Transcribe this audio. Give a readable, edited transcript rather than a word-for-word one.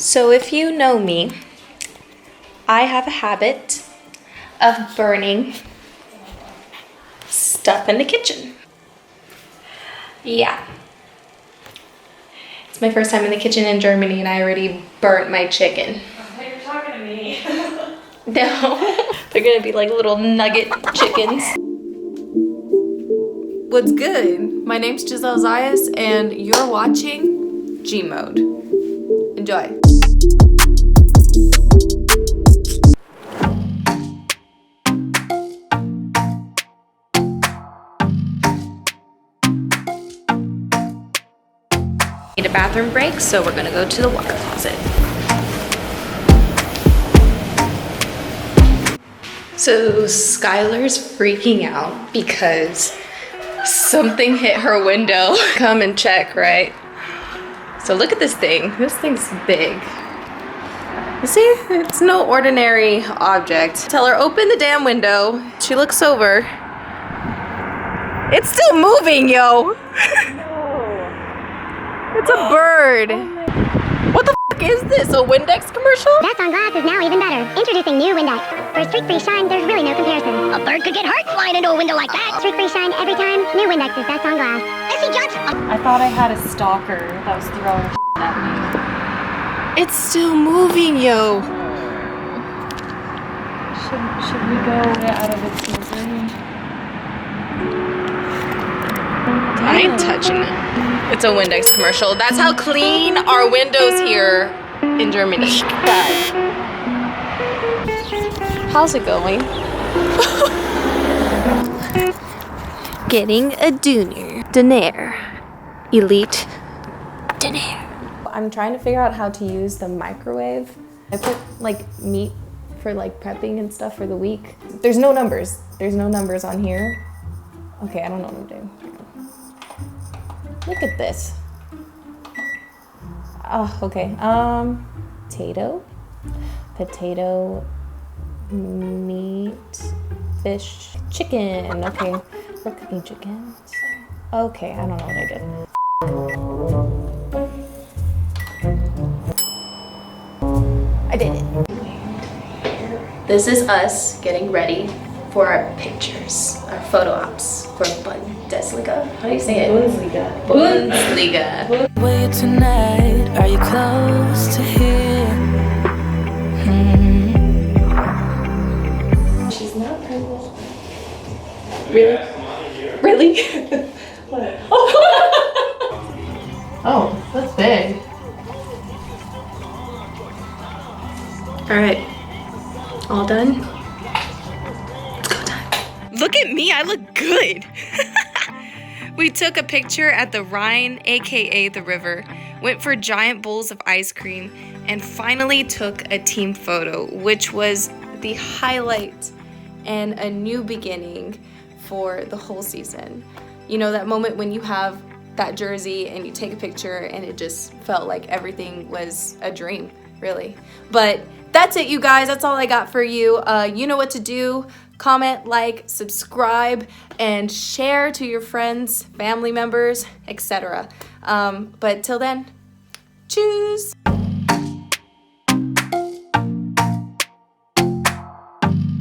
So if you know me, I have a habit of burning stuff in the kitchen. Yeah. It's my first time in the kitchen in Germany and I already burnt my chicken. Oh, you're talking to me. No, they're gonna be like little nugget chickens. What's good? My name's Giselle Zayas and you're watching G Mode. Enjoy. Need a bathroom break, so we're gonna go to the water closet. So Skylar's freaking out because something hit her window. Come and check, right? So look at this thing. This thing's big. You see? It's no ordinary object. Tell her open the damn window. She looks over. It's still moving, yo. It's a bird. What the f is this? A Windex commercial? That's on glass is now even better. Introducing new Windex. For streak-free shine, there's really no comparison. A bird could get hurt flying into a window like that. Streak-free shine every time. New Windex's That's on glass. Essie Johnson. I thought I had a stalker that was throwing at It's still moving, yo. me. Should we go out of its misery? I ain't touching it. It's a Windex commercial. That's how clean our windows here in Germany. How's it going? Getting a Diner. Elite Diner. I'm trying to figure out how to use the microwave. I put like meat for like prepping and stuff for the week. There's no numbers. There's no numbers on here. Okay, I don't know what I'm doing. Look at this. Oh, okay. Potato, meat, fish, chicken. Okay, we're cooking chicken. Okay, I don't know what I did. I did it. This is us getting ready for our pictures, our photo ops for Bundesliga. How do you say it? Bundesliga. Wait tonight, are you close to here? She's not pregnant. Really? Really? What? Oh, that's big. All right, all done? Let's go time. Look at me, I look good. We took a picture at the Rhine, AKA the river, went for giant bowls of ice cream, and finally took a team photo, which was the highlight and a new beginning for the whole season. You know, that moment when you have that jersey and you take a picture and it just felt like everything was a dream, really. But that's it, you guys. That's all I got for you. You know what to do. Comment, like, subscribe, and share to your friends, family members, etc. But till then, choose.